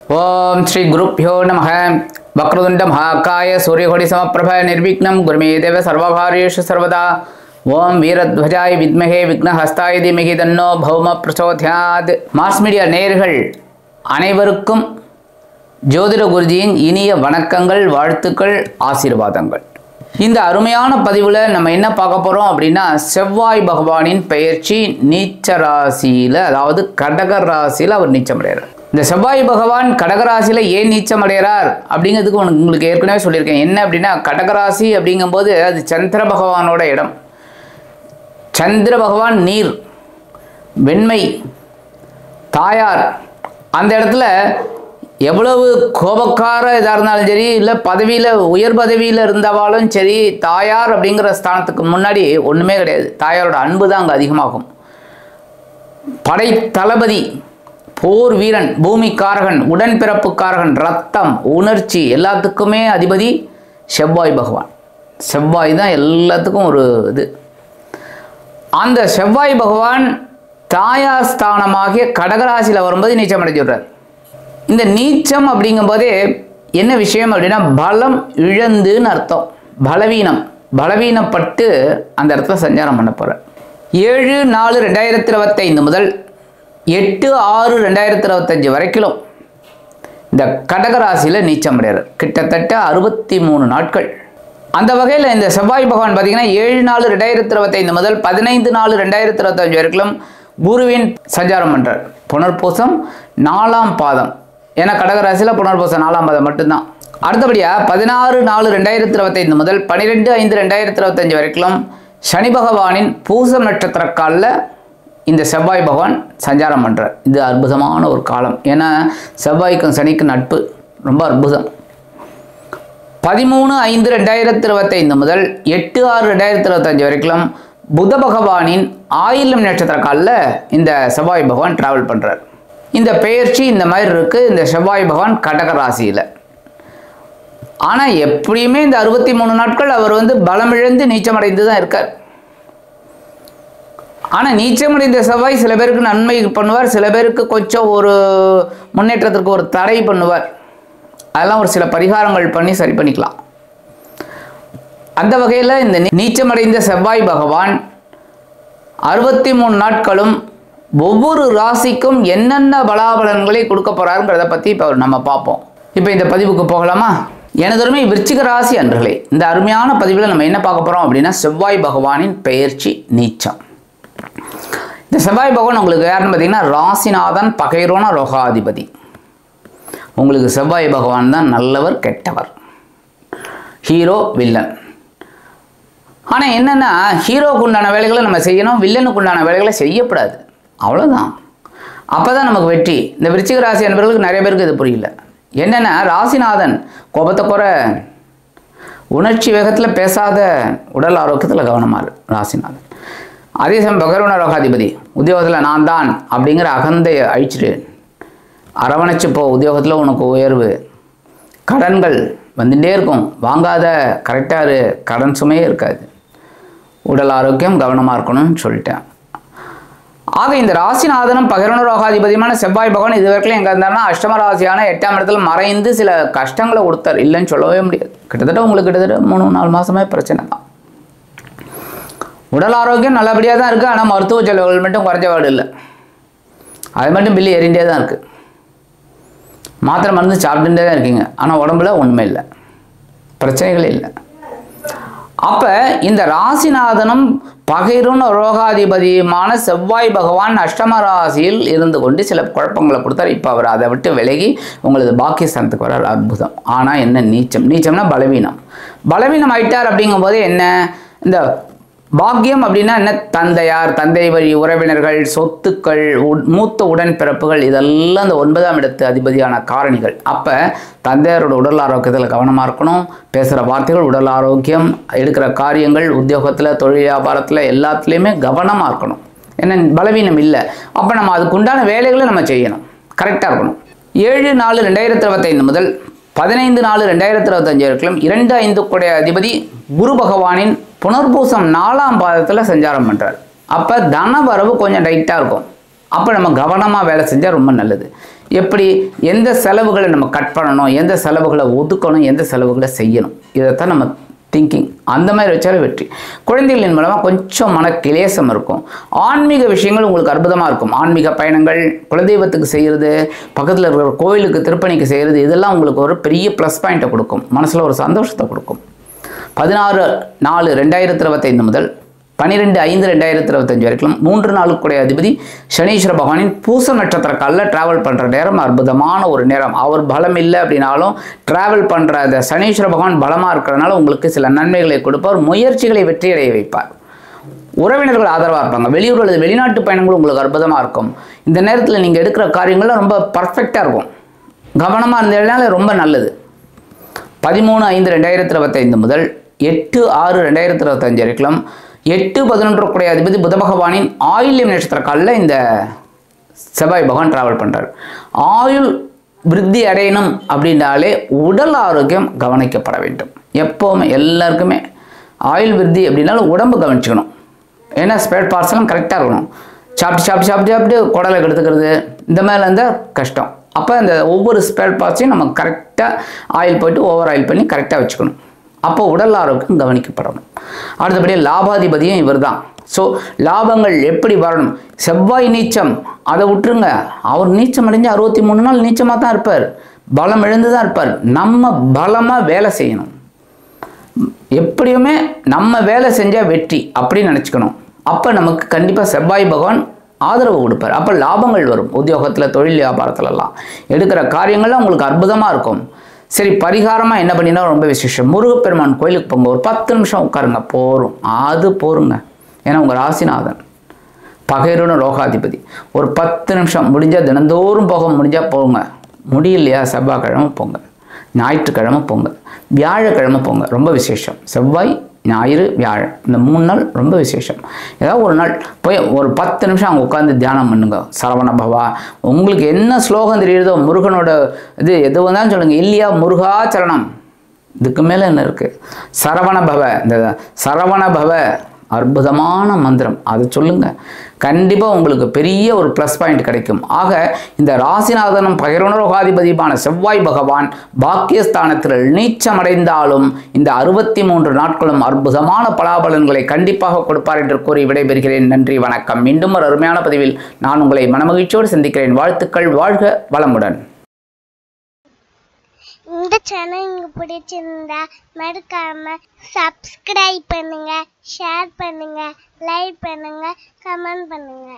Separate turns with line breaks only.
ओम श्री गुरुभ्यो नमः। वक्रतुंड महाकाय सूर्यकोटि समप्रभ निर्विघ्नं कुरु मे देव सर्वकार्येषु सर्वदा। ओम वीरध्वजाय विद्महे विघ्नहस्ताय धीमहि तन्नो भौम प्रचोदयात्। மாஸ் மீடியா நேயர்கள் அனைவருக்கும் ஜோதிட குருஜியின் இனிய வணக்கங்கள், வாழ்த்துக்கள், ஆசீர்வாதங்கள். இந்த அருமையான பதிவில் நம்ம என்ன பார்க்க போகிறோம் அப்படின்னா, செவ்வாய் பகவானின் பெயர்ச்சி நீச்ச ராசியில், அதாவது கடக ராசியில் அவர் நீச்சமடைகிறார். இந்த செவ்வாய் பகவான் கடகராசியில் ஏன் நீச்சம் அடைகிறார் அப்படிங்கிறதுக்கு உங்களுக்கு ஏற்கனவே சொல்லியிருக்கேன். என்ன அப்படின்னா, கடகராசி அப்படிங்கும்போது அது சந்திர பகவானோட இடம். சந்திர பகவான் நீர், வெண்மை, தாயார். அந்த இடத்துல எவ்வளவு கோபக்கார இதாக இருந்தாலும் சரி, இல்லை பதவியில் உயர் பதவியில் இருந்தவாலும் சரி, தாயார் அப்படிங்கிற ஸ்தானத்துக்கு முன்னாடி ஒன்றுமே கிடையாது. தாயாரோட அன்பு தான் அங்கே அதிகமாகும். படை தளபதி, போர் வீரன், பூமிக்காரகன், உடன்பிறப்புக்காரகன், ரத்தம், உணர்ச்சி எல்லாத்துக்குமே அதிபதி செவ்வாய் பகவான். செவ்வாய் தான் எல்லாத்துக்கும் ஒரு இது. அந்த செவ்வாய் பகவான் தாயார் ஸ்தானமாகிய கடகராசியில் வரும்போது நீச்சம் அடைஞ்சிடுறார். இந்த நீச்சம் அப்படிங்கும்போதே என்ன விஷயம் அப்படின்னா, பலம் இழந்துன்னு அர்த்தம். பலவீனப்பட்டு அந்த இடத்துல சஞ்சாரம் பண்ண போகிறார். 7/4/2025 முதல் 8/6/2025 வரைக்கும் இந்த கடகராசியில் நீச்சம் அடைகிறார். கிட்டத்தட்ட 63 நாட்கள். அந்த வகையில் இந்த செவ்வாய் பகவான் பார்த்தீங்கன்னா 7/4/2025 முதல் 15/4/2025 வரைக்கும் குருவின் சஞ்சாரம் பண்ணுறார். புனர்பூசம் 4ஆம் பாதம். ஏன்னா கடகராசியில் புனர்பூசம் 4ஆம் பாதம் மட்டும்தான். அடுத்தபடியாக 16/4/2025 முதல் 12/5/2025 வரைக்கும் சனி பகவானின் பூசம் நட்சத்திர காலில் இந்த செவ்வாய் பகவான் சஞ்சாரம் பண்ணுறார். இது அற்புதமான ஒரு காலம். ஏன்னா செவ்வாய்க்கும் சனிக்கும் நட்பு ரொம்ப அற்புதம். 13/5/2025 முதல் 8/6/2025 வரைக்கும் புத பகவானின் ஆயில்யம் நட்சத்திர காலில் இந்த செவ்வாய் பகவான் டிராவல் பண்ணுறார். இந்த பெயர்ச்சி இந்த மாதிரி இருக்குது இந்த செவ்வாய் பகவான் கடகராசியில். ஆனால் எப்படியுமே இந்த 63 நாட்கள் அவர் பலமிழந்து நீச்சமடைந்து தான் இருக்கார். ஆனால் நீச்சமடைந்த செவ்வாய் சில பேருக்கு நன்மை பண்ணுவார், சில பேருக்கு கொஞ்சம் ஒரு முன்னேற்றத்திற்கு ஒரு தடை பண்ணுவார். அதெல்லாம் ஒரு சில பரிகாரங்கள் பண்ணி சரி பண்ணிக்கலாம். அந்த வகையில் இந்த நீச்சமடைந்த செவ்வாய் பகவான் 63 நாட்களும் ஒவ்வொரு ராசிக்கும் என்னென்ன பலாபலன்களை கொடுக்க போகிறாருங்கிறத பற்றி இப்போ நம்ம பார்ப்போம். இப்போ இந்த பதிவுக்கு போகலாமா? எனதருமை விருச்சிக ராசி அன்பர்களே, இந்த அருமையான பதிவில் நம்ம என்ன பார்க்க போகிறோம் அப்படின்னா, செவ்வாய் பகவானின் பெயர்ச்சி நீச்சம். இந்த செவ்வாய் பகவான் உங்களுக்கு யாருன்னு பார்த்தீங்கன்னா ராசிநாதன், பகைரோன ரோகாதிபதி. உங்களுக்கு செவ்வாய் பகவான் தான் நல்லவர் கெட்டவர், ஹீரோ வில்லன். ஆனால் என்னென்னா, ஹீரோக்கு உண்டான வேலைகளை நம்ம செய்யணும், வில்லனுக்கு உண்டான வேலைகளை செய்யக்கூடாது. அவ்வளோதான். அப்போ தான் நமக்கு வெற்றி. இந்த விருச்சிக ராசி அன்பர்களுக்கு நிறைய பேருக்கு இது புரியல. என்னென்னா, ராசிநாதன் கோபத்தை குறை, உணர்ச்சி வேகத்தில் பேசாத, உடல் ஆரோக்கியத்தில் கவனமாக ராசிநாதன். அதே சமயம் பகரோன ரோகாதிபதி, உத்தியோகத்தில் நான் தான் அப்படிங்கிற அகந்தையை அழிச்சிட்டு அரவணைச்சு போ. உத்தியோகத்தில் உனக்கு உயர்வு. கடன்கள் வந்துட்டே இருக்கும், வாங்காத, கரெக்டாக கடன் சுமையே இருக்காது. உடல் ஆரோக்கியம் கவனமாக இருக்கணும்னு சொல்லிட்டேன். ஆக இந்த ராசிநாதனும் பகரோன ரோகாதிபதியுமான செவ்வாய் பகவான் இது வரைக்கும் எங்கே இருந்தாருன்னா அஷ்டம ராசியான 8ஆம் இடத்துல மறைந்து சில கஷ்டங்களை கொடுத்தார். இல்லைன்னு சொல்லவே முடியாது. கிட்டத்தட்ட உங்களுக்கு கிட்டத்தட்ட 3-4 மாதமே பிரச்சனை தான். உடல் ஆரோக்கியம் நல்லபடியாக தான் இருக்குது. ஆனால் மருத்துவ செலவுகள் மட்டும் குறைஞ்சபாடு இல்லை. அது மட்டும் பில்லு ஏறிண்டே தான் இருக்குது. மாத்திரை மருந்து சாப்பிட்டுட்டே தான் இருக்கீங்க. ஆனால் உடம்புல ஒன்றுமே இல்லை, பிரச்சனைகளே இல்லை. அப்போ இந்த ராசிநாதனும் பகைரோன ரோகாதிபதியுமான செவ்வாய் பகவான் அஷ்டம ராசியில் இருந்து கொண்டு சில குழப்பங்களை கொடுத்தார். இப்போ அவர் அதை விட்டு விலகி உங்களது பாக்கியஸ்தானத்துக்கு வர அற்புதம். ஆனால் என்ன நீச்சம்னா பலவீனம் ஆயிட்டார். அப்படிங்கும்போது என்ன, இந்த பாக்கியம் அப்படின்னா என்ன, தந்தையார், தந்தை வழி உறவினர்கள், சொத்துக்கள், மூத்த உடன்பிறப்புகள், இதெல்லாம் இந்த 9ஆம் இடத்து அதிபதியான காரணிகள். அப்போ தந்தையாரோட உடல் ஆரோக்கியத்தில் கவனமாக இருக்கணும். பேசுகிற வார்த்தைகள், உடல் ஆரோக்கியம், எடுக்கிற காரியங்கள், உத்தியோகத்தில், தொழில் வியாபாரத்தில் எல்லாத்துலேயுமே கவனமாக இருக்கணும். ஏன்னா பலவீனம் இல்லை. அப்போ நம்ம அதுக்குண்டான வேலைகளை நம்ம செய்யணும், கரெக்டாக இருக்கணும். 7/4/2025 முதல் 15/4/2025 வரைக்கும் 2/5 கூடிய அதிபதி குரு பகவானின் புனர்பூசம் 4ஆம் பாதத்தில் சஞ்சாரம் பண்ணுறார். அப்போ தன வரவு கொஞ்சம் டைட்டாக இருக்கும். அப்போ நம்ம கவனமாக வேலை செஞ்சால் ரொம்ப நல்லது. எப்படி எந்த செலவுகளை நம்ம கட் பண்ணணும், எந்த செலவுகளை ஒதுக்கணும், எந்த செலவுகளை செய்யணும், இதைத்தான் நம்ம திங்கிங் அந்த மாதிரி வச்சாலும் வெற்றி. குழந்தைகளின் மூலமாக கொஞ்சம் மன கிளேசம் இருக்கும். ஆன்மீக விஷயங்கள் உங்களுக்கு அற்புதமாக இருக்கும். ஆன்மீக பயணங்கள், குலதெய்வத்துக்கு செய்கிறது, பக்கத்தில் இருக்கிற கோயிலுக்கு திருப்பணிக்கு செய்கிறது, இதெல்லாம் உங்களுக்கு ஒரு பெரிய ப்ளஸ் பாயிண்ட்டை கொடுக்கும், மனசில் ஒரு சந்தோஷத்தை கொடுக்கும். 16/4/2025 முதல் 12/5/2025 வரைக்கும் 3 நாளுக்குடைய அதிபதி சனீஸ்வர பகவானின் பூச நட்சத்திர காலில் ட்ராவல் பண்ணுற நேரம் அற்புதமான ஒரு நேரம். அவர் பலம் இல்லை அப்படின்னாலும் ட்ராவல் பண்ணுற அந்த சனீஸ்வர பகவான் பலமாக இருக்கிறதுனால உங்களுக்கு சில நன்மைகளை கொடுப்பார், முயற்சிகளை வெற்றியடைய வைப்பார். உறவினர்கள் ஆதரவாக இருப்பாங்க. வெளியூர் அல்லது வெளிநாட்டு பயணங்கள் உங்களுக்கு அற்புதமாக இருக்கும். இந்த நேரத்தில் நீங்கள் எடுக்கிற காரியங்கள்லாம் ரொம்ப பர்ஃபெக்டாக இருக்கும். கவனமாக இருந்ததுனால ரொம்ப நல்லது. 13/5/2025 முதல் 8/6/2025 வரைக்கும் 8/11 அதிபதி புத பகவானின் ஆயில்யம் நட்சத்திர காலில் இந்த செவ்வாய் பகவான் டிராவல் பண்ணுறார். ஆயுள் விருத்தி அடையணும் அப்படின்னாலே உடல் ஆரோக்கியம் கவனிக்கப்பட வேண்டும். எப்போவுமே எல்லாருக்குமே ஆயுள் விருத்தி அப்படின்னாலும் உடம்பு கவனிச்சுக்கணும். ஏன்னா ஸ்பேர் பார்ட்ஸ்லாம் கரெக்டாக இருக்கணும். சாப்பிட்டு குடலை கெடுத்துக்கிறது இந்த மாதிரிலாம் இருந்தால் கஷ்டம். அப்போ அந்த ஒவ்வொரு ஸ்பேர் பார்ட்ஸையும் நம்ம கரெக்டாக ஆயில் போய்ட்டு ஓவர் ஆயில் பண்ணி கரெக்டாக வச்சுக்கணும். அப்போ உடல் ஆரோக்கியம் கவனிக்கப்படணும். அடுத்தபடியாக லாபாதிபதியும் இவர் தான். ஸோ லாபங்கள் எப்படி வரணும்? செவ்வாய் நீச்சம் அதை விட்டுருங்க. அவர் நீச்சம் அடைஞ்சு 63 நாள் நீச்சமாக தான் இருப்பார், பலம் இழந்து தான் இருப்பார். நம்ம பலமாக வேலை செய்யணும். எப்படியுமே நம்ம வேலை செஞ்சால் வெற்றி அப்படின்னு நினச்சிக்கணும். அப்போ நமக்கு கண்டிப்பாக செவ்வாய் பகவான் ஆதரவு கொடுப்பார். அப்போ லாபங்கள் வரும். உத்தியோகத்தில், தொழில் வியாபாரத்துலலாம் எடுக்கிற காரியங்கள்லாம் உங்களுக்கு அற்புதமாக இருக்கும். சரி, பரிகாரமாக என்ன பண்ணினா ரொம்ப விசேஷம். முருகப்பெருமான் கோயிலுக்கு போங்க, ஒரு 10 நிமிஷம் உட்காருங்க, போரும். அது போருங்க. ஏன்னா உங்கள் ராசிநாதன் பகைரோன ரோகாதிபதி. ஒரு 10 நிமிஷம் முடிஞ்சால் தினந்தோறும் போக முடிஞ்சால் போங்க. முடியலையா செவ்வாய்க்கிழமை போங்க, ஞாயிற்றுக்கிழமை போங்க, வியாழக்கிழமை போங்க. ரொம்ப விசேஷம். செவ்வாய், ஞாயிறு, வியாழன் இந்த 3 நாள் ரொம்ப விசேஷம். ஏதாவது ஒரு நாள் போய் ஒரு 10 நிமிஷம் அங்கே உட்காந்து தியானம் பண்ணுங்க. சரவண பவா, உங்களுக்கு என்ன ஸ்லோகம் தெரியுதோ முருகனோட இது எது வந்தாலும் சொல்லுங்கள். இல்லையா முருகாச்சரணம், இதுக்கு மேலே என்ன இருக்குது? சரவண பவ, இந்த சரவண பவ அற்புதமான மந்திரம், அது சொல்லுங்கள். கண்டிப்பாக உங்களுக்கு பெரிய ஒரு ப்ளஸ் பாயிண்ட் கிடைக்கும். ஆக இந்த ராசிநாதனும் பகிரோனரோகாதிபதியுமான செவ்வாய் பகவான் பாக்கியஸ்தானத்தில் நீச்சமடைந்தாலும் இந்த 63 நாட்களும் அற்புதமான பலாபலன்களை கண்டிப்பாக கொடுப்பார் என்று கூறி விடைபெறுகிறேன். நன்றி, வணக்கம். மீண்டும் ஒரு அருமையான பதிவில் நான் உங்களை மனமகிழ்ச்சியோடு சந்திக்கிறேன். வாழ்த்துக்கள். வாழ்க வளமுடன்.
இந்த சேனல் உங்களுக்கு பிடிச்சிருந்தா மறக்காம சப்ஸ்கிரைப் பண்ணுங்க, ஷேர் பண்ணுங்க, லைக் பண்ணுங்க, கமெண்ட் பண்ணுங்க.